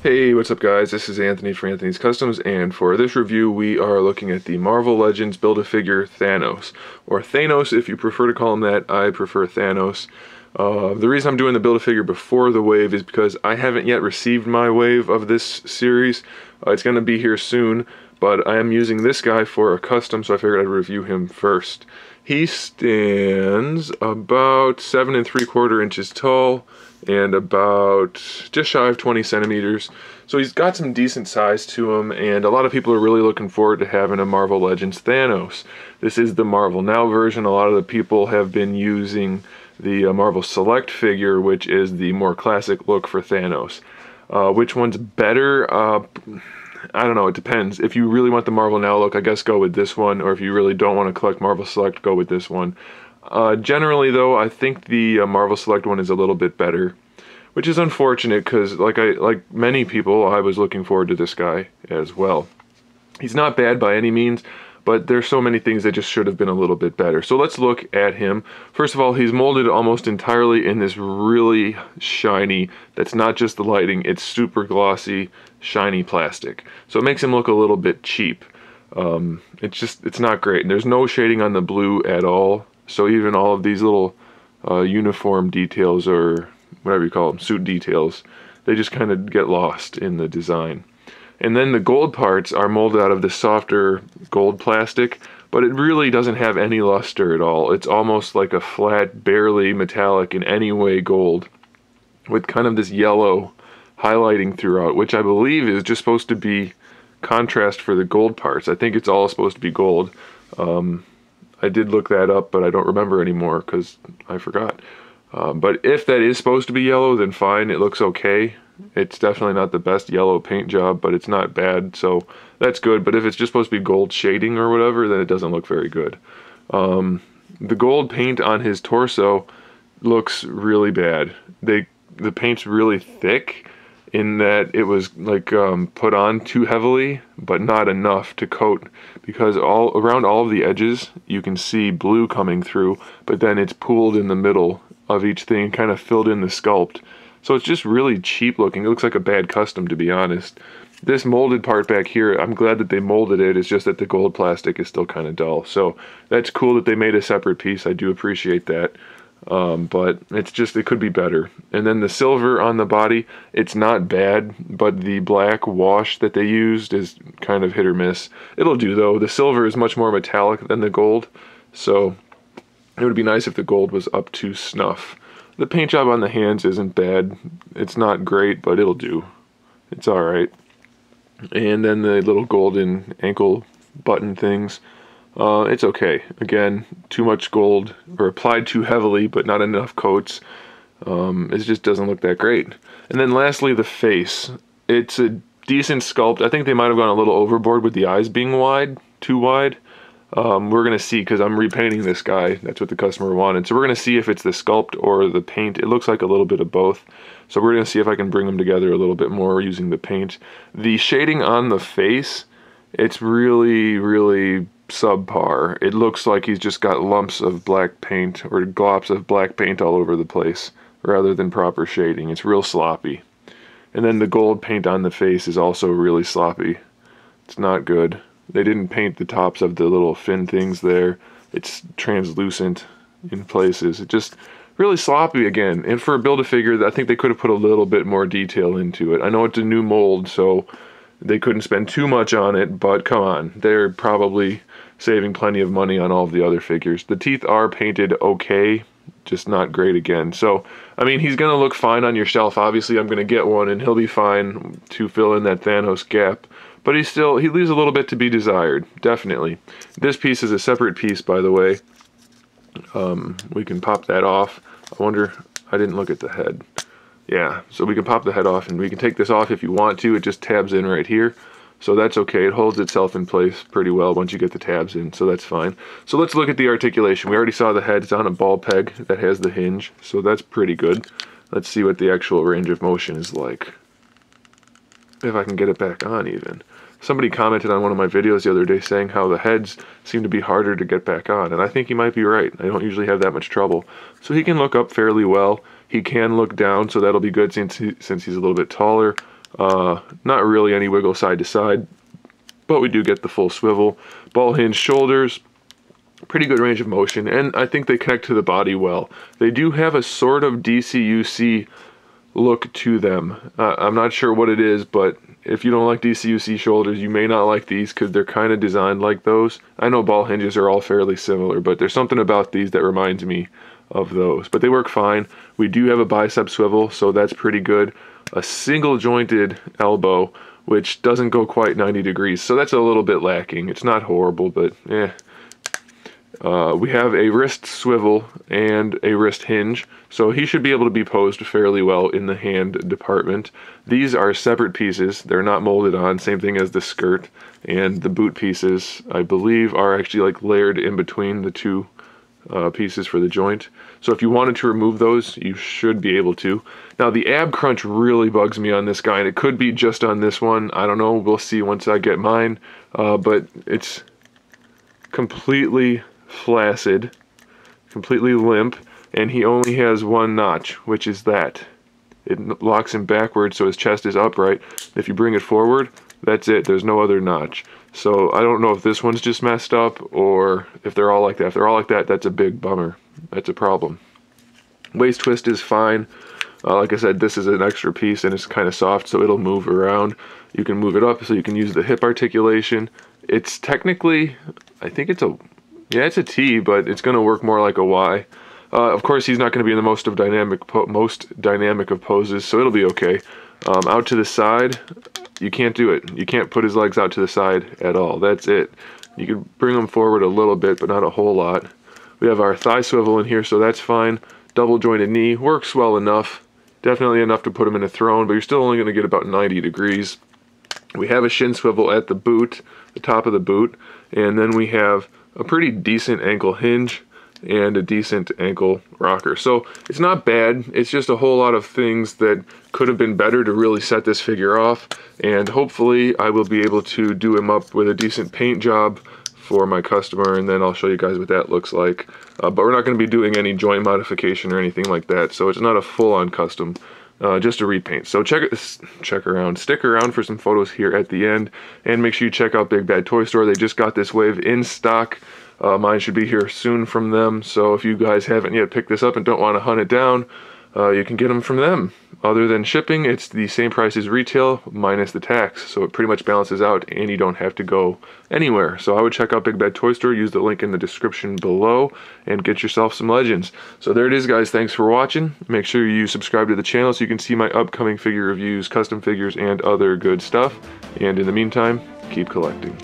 Hey, what's up guys? This is Anthony for Anthony's Customs, and for this review we are looking at the Marvel Legends Build-A-Figure THANOS, or THANOS if you prefer to call him that. I prefer THANOS. The reason I'm doing the Build-A-Figure before the wave is because I haven't yet received my wave of this series. It's going to be here soon, but I am using this guy for a custom, so I figured I'd review him first. He stands about 7 3/4 inches tall and about just shy of 20 centimeters. So he's got some decent size to him, and a lot of people are really looking forward to having a Marvel Legends THANOS. This is the Marvel Now version. A lot of the people have been using the Marvel Select figure, which is the more classic look for THANOS. Which one's better? I don't know, it depends. If you really want the Marvel Now look, I guess go with this one, or if you really don't want to collect Marvel Select, go with this one. Generally though, I think the Marvel Select one is a little bit better, which is unfortunate because like many people, I was looking forward to this guy as well. He's not bad by any means, but there's so many things that just should have been a little bit better. So let's look at him. First of all, he's molded almost entirely in this really shiny, that's not just the lighting, it's super glossy, shiny plastic. So it makes him look a little bit cheap. It's not great. And there's no shading on the blue at all. So even all of these little uniform details, or whatever you call them, suit details, they just kind of get lost in the design. And then the gold parts are molded out of the softer gold plastic, but it really doesn't have any luster at all. It's almost like a flat, barely metallic in any way gold, with kind of this yellow highlighting throughout, which I believe is just supposed to be contrast for the gold parts. I think it's all supposed to be gold. I did look that up, but I don't remember anymore because I forgot. But if that is supposed to be yellow, then fine, it looks okay. It's definitely not the best yellow paint job, but it's not bad, so that's good. But if it's just supposed to be gold shading or whatever, then it doesn't look very good. The gold paint on his torso looks really bad. The paint's really thick in that it was like put on too heavily, but not enough to coat, because around all of the edges you can see blue coming through, but then it's pooled in the middle of each thing, kind of filled in the sculpt. So it's just really cheap looking. It looks like a bad custom, to be honest. This molded part back here, I'm glad that they molded it. It's just that the gold plastic is still kind of dull. So that's cool that they made a separate piece. I do appreciate that. But it's just, it could be better. And then the silver on the body, it's not bad, but the black wash that they used is kind of hit or miss. It'll do though. The silver is much more metallic than the gold, so it would be nice if the gold was up to snuff. The paint job on the hands isn't bad. It's not great, but it'll do. It's alright. And then the little golden ankle button things, it's okay. Again, too much gold, or applied too heavily, but not enough coats. It just doesn't look that great. And then lastly, the face. It's a decent sculpt. I think they might have gone a little overboard with the eyes being wide, too wide. We're going to see, because I'm repainting this guy. That's what the customer wanted. So we're going to see if it's the sculpt or the paint. It looks like a little bit of both. So we're going to see if I can bring them together a little bit more using the paint. The shading on the face, it's really, really subpar. It looks like he's just got lumps of black paint, or glops of black paint all over the place, rather than proper shading. It's real sloppy. And then the gold paint on the face is also really sloppy. It's not good. They didn't paint the tops of the little fin things there. It's translucent in places. It just really sloppy again. And for a Build-A-Figure, I think they could have put a little bit more detail into it. I know it's a new mold, so they couldn't spend too much on it, but come on. They're probably saving plenty of money on all of the other figures. The teeth are painted okay, just not great again. So, I mean, he's going to look fine on your shelf. Obviously, I'm going to get one, and he'll be fine to fill in that THANOS gap. But he leaves a little bit to be desired, definitely. This piece is a separate piece, by the way. We can pop that off. I wonder, I didn't look at the head. Yeah, so we can pop the head off, and we can take this off if you want to. It just tabs in right here. So that's okay. It holds itself in place pretty well once you get the tabs in, so that's fine. So let's look at the articulation. We already saw the head. It's on a ball peg that has the hinge, so that's pretty good. Let's see what the actual range of motion is like. If I can get it back on even. Somebody commented on one of my videos the other day saying how the heads seem to be harder to get back on, and I think he might be right. I don't usually have that much trouble. So he can look up fairly well. He can look down, so that'll be good since he's a little bit taller. Not really any wiggle side to side, but we do get the full swivel. Ball hinge shoulders, pretty good range of motion, and I think they connect to the body well. They do have a sort of DCUC look to them. I'm not sure what it is, but if you don't like DCUC shoulders, you may not like these because they're kind of designed like those. I know ball hinges are all fairly similar, but there's something about these that reminds me of those. But they work fine. We do have a bicep swivel, so that's pretty good. A single jointed elbow, which doesn't go quite 90 degrees, so that's a little bit lacking. It's not horrible, but eh. We have a wrist swivel and a wrist hinge, so he should be able to be posed fairly well in the hand department. These are separate pieces. They're not molded on, same thing as the skirt, and the boot pieces, I believe, are actually like layered in between the two pieces for the joint. So if you wanted to remove those, you should be able to. Now the ab crunch really bugs me on this guy, and it could be just on this one. I don't know, we'll see once I get mine, but it's completely flaccid, completely limp, and he only has one notch, which is that. It locks him backwards so his chest is upright. If you bring it forward, that's it. There's no other notch. So I don't know if this one's just messed up or if they're all like that. If they're all like that, that's a big bummer. That's a problem. Waist twist is fine. Like I said, this is an extra piece and it's kind of soft, so it'll move around. You can move it up so you can use the hip articulation. It's technically, I think it's a, yeah, it's a T, but it's going to work more like a Y. Of course, he's not going to be in the most dynamic of poses, so it'll be okay. Out to the side, you can't do it. You can't put his legs out to the side at all. That's it. You can bring them forward a little bit, but not a whole lot. We have our thigh swivel in here, so that's fine. Double jointed knee works well enough. Definitely enough to put him in a throne, but you're still only going to get about 90 degrees. We have a shin swivel at the boot, the top of the boot, and then we have a pretty decent ankle hinge and a decent ankle rocker. So it's not bad. It's just a whole lot of things that could have been better to really set this figure off, and hopefully I will be able to do him up with a decent paint job for my customer, and then I'll show you guys what that looks like. But we're not going to be doing any joint modification or anything like that, so it's not a full-on custom, just a repaint. So stick around for some photos here at the end, and make sure you check out Big Bad Toy Store. They just got this wave in stock. Mine should be here soon from them, so if you guys haven't yet picked this up and don't want to hunt it down, you can get them from them. Other than shipping, it's the same price as retail minus the tax, so it pretty much balances out and you don't have to go anywhere. So I would check out Big Bad Toy Store, use the link in the description below, and get yourself some Legends. So there it is, guys. Thanks for watching. Make sure you subscribe to the channel so you can see my upcoming figure reviews, custom figures, and other good stuff. And in the meantime, keep collecting.